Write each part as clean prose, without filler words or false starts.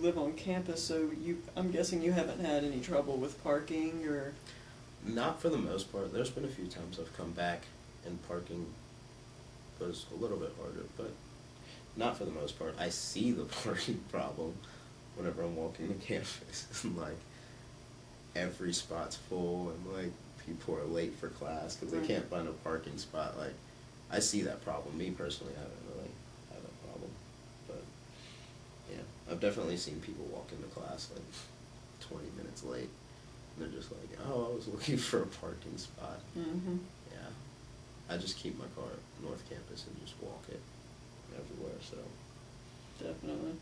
live on campus, so I'm guessing you haven't had any trouble with parking or. Not for the most part. There's been a few times I've come back and parking was a little bit harder, but not for the most part. I see the parking problem whenever I'm walking the campus, and like every spot's full, and like people are late for class because they can't find a parking spot. Like, I see that problem. Me personally, I haven't really had that problem, but yeah, I've definitely seen people walk into class like 20 minutes late. And they're just like, oh, I was looking for a parking spot. Mm-hmm. Yeah. I just keep my car at North Campus and just walk it everywhere, so. Definitely.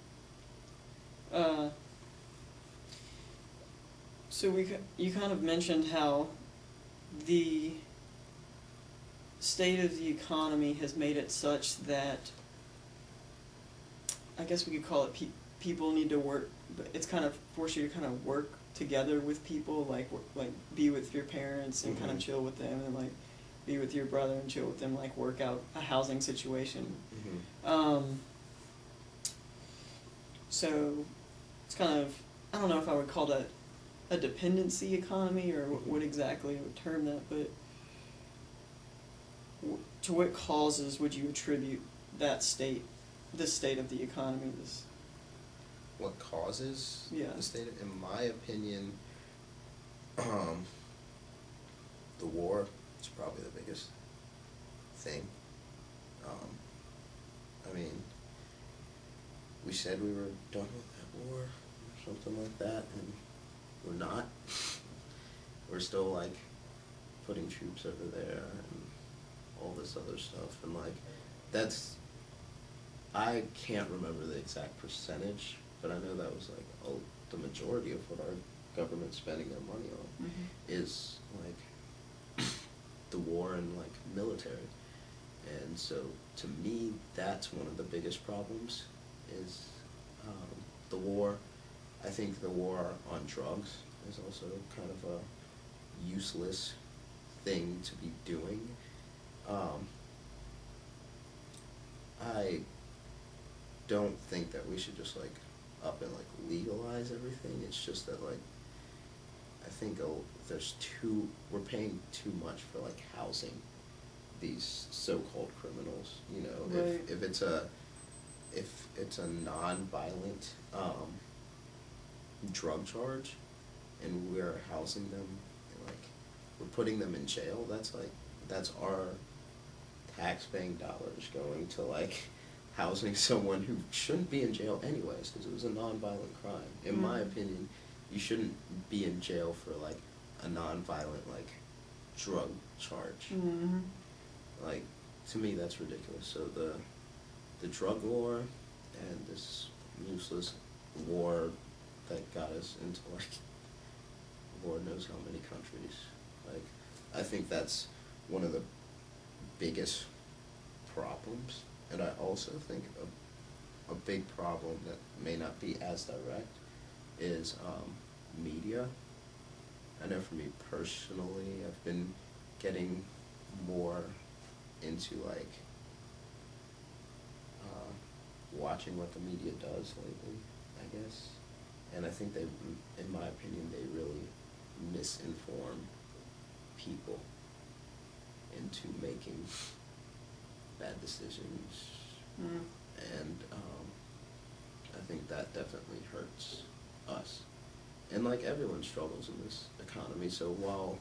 So you kind of mentioned how the state of the economy has made it such that, I guess we could call it people need to work, but it's kind of forced you to kind of work together with people, like be with your parents and kind of chill with them, and like be with your brother and chill with them, like work out a housing situation. So it's kind of, I don't know if I would call that a dependency economy or what exactly I would term that, but to what causes would you attribute that state, this state of the economy, this? What causes the state of, in my opinion, the war is probably the biggest thing. I mean, we said we were done with that war or something like that, and we're not. We're still like putting troops over there and all this other stuff, and like that's, I can't remember the exact percentage, but I know that was like the majority of what our government's spending their money on is like the war and like military. And so to me, that's one of the biggest problems is the war. I think the war on drugs is also kind of a useless thing to be doing. I don't think that we should just like up and like legalize everything. It's just that like I think we're paying too much for like housing these so-called criminals. You know, Right. if it's a non-violent drug charge, and we're housing them, and like we're putting them in jail, that's our tax-paying dollars going to like housing someone who shouldn't be in jail anyways because it was a non-violent crime. In my opinion, you shouldn't be in jail for like a non-violent like drug charge. Like, to me, that's ridiculous. So the drug war and this useless war that got us into like Lord knows how many countries. Like, I think that's one of the biggest problems. And I also think a big problem that may not be as direct is media. I know for me personally, I've been getting more into like watching what the media does lately, I guess. And I think in my opinion, they really misinform people into making bad decisions. And I think that definitely hurts us. And like everyone struggles in this economy, so while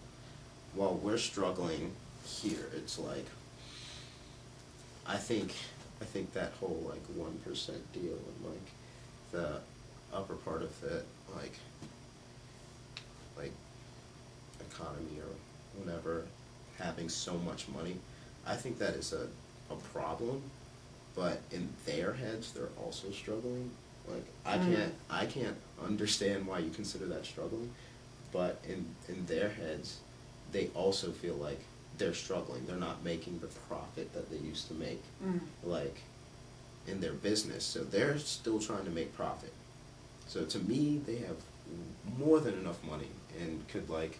we're struggling here, it's like I think that whole like 1% deal and like the upper part of it, like economy or whatever, having so much money, I think that is a problem. But in their heads, they're also struggling. Like I can't understand why you consider that struggling, but in their heads, they also feel like they're struggling. They're not making the profit that they used to make, like in their business. So they're still trying to make profit. So to me, they have more than enough money and could like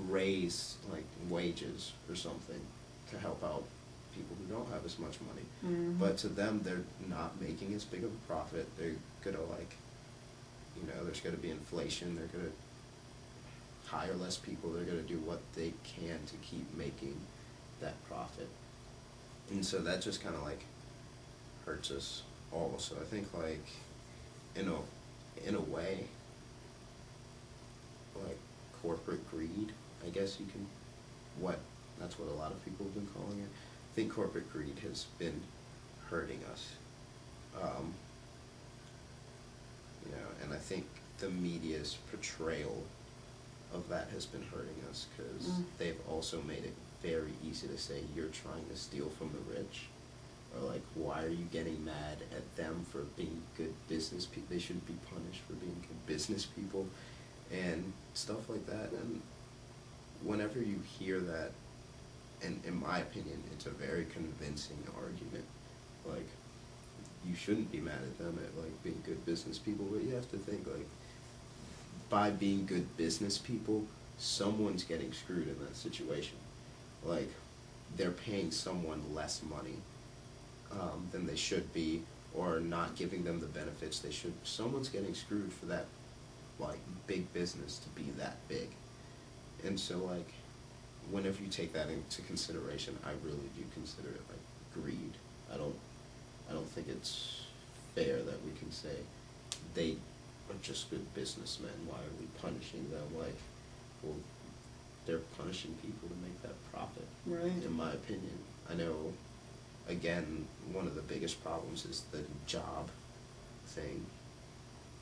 raise like wages or something to help out people who don't have as much money. But to them, they're not making as big of a profit. They're gonna like there's going to be inflation. They're going to hire less people. They're going to do what they can to keep making that profit. And so that just kind of like hurts us all. So I think like in a way, like corporate greed, I guess you can, that's what a lot of people have been calling it. I think corporate greed has been hurting us. And I think the media's portrayal of that has been hurting us, because they've also made it very easy to say you're trying to steal from the rich, or like, why are you getting mad at them for being good business people? They shouldn't be punished for being good business people, and stuff like that. And whenever you hear that, and in my opinion, it's a very convincing argument. Like, you shouldn't be mad at them at like being good business people, but you have to think like, by being good business people, someone's getting screwed in that situation. Like, they're paying someone less money than they should be, or not giving them the benefits they should. Someone's getting screwed for that, like, big business to be that big. And so, like, whenever you take that into consideration, I really do consider it like greed. I don't think it's fair that we can say they are just good businessmen. Why are we punishing them? Like, well, they're punishing people to make that profit. Right. In my opinion, I know. Again, one of the biggest problems is the job thing,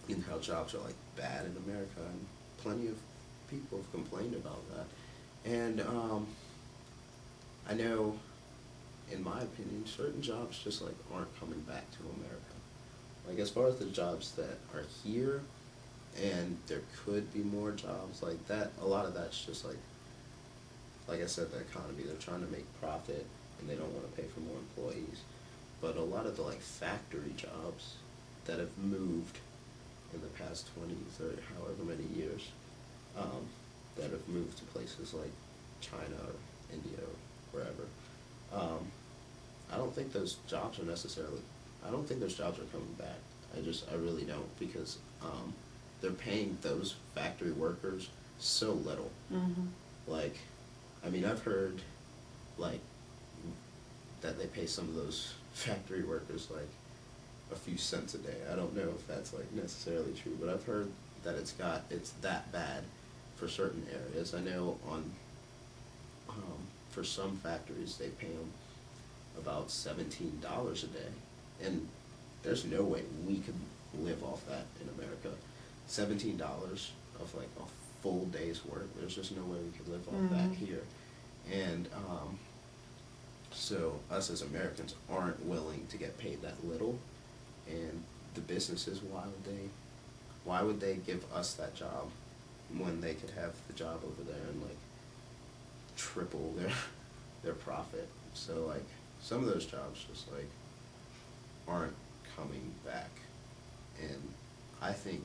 and how jobs are like bad in America, and plenty of people have complained about that. And I know, in my opinion, certain jobs just like aren't coming back to America. Like, as far as the jobs that are here, and there could be more jobs like that, a lot of that's just like I said, the economy. They're trying to make profit, and they don't want to pay for more employees. But a lot of the like factory jobs that have moved in the past 20, 30, however many years, that have moved to places like China or India or wherever, I don't think those jobs are coming back. I really don't, because they're paying those factory workers so little. Mm-hmm. Like, I mean, I've heard like that they pay some of those factory workers like a few cents a day. I don't know if that's like necessarily true, but I've heard that it's that bad for certain areas. I know for some factories they pay them about $17 a day, and there's no way we could live off that in America. $17 of like a full day's work. There's just no way we could live off that here. And so us as Americans aren't willing to get paid that little, and the businesses, why would they give us that job when they could have the job over there and like triple their profit? So like, some of those jobs just like aren't coming back, and I think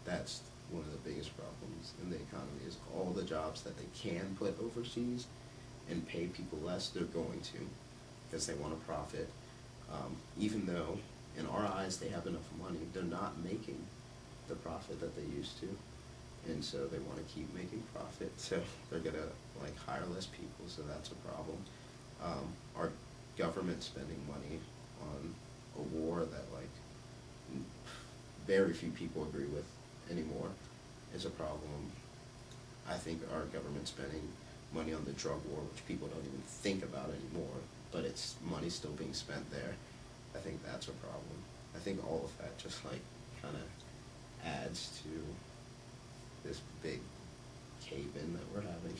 that's one of the biggest problems in the economy, is all the jobs that they can put overseas and pay people less, they're going to, because they want to profit. Even though in our eyes they have enough money, they're not making the profit that they used to, and so they want to keep making profit, so they're gonna like hire less people, so that's a problem. Our government spending money on a war that like very few people agree with anymore is a problem. I think our government spending money on the drug war, which people don't even think about anymore, but it's money still being spent there. I think that's a problem. I think all of that just like kind of adds to this big cave-in that we're having.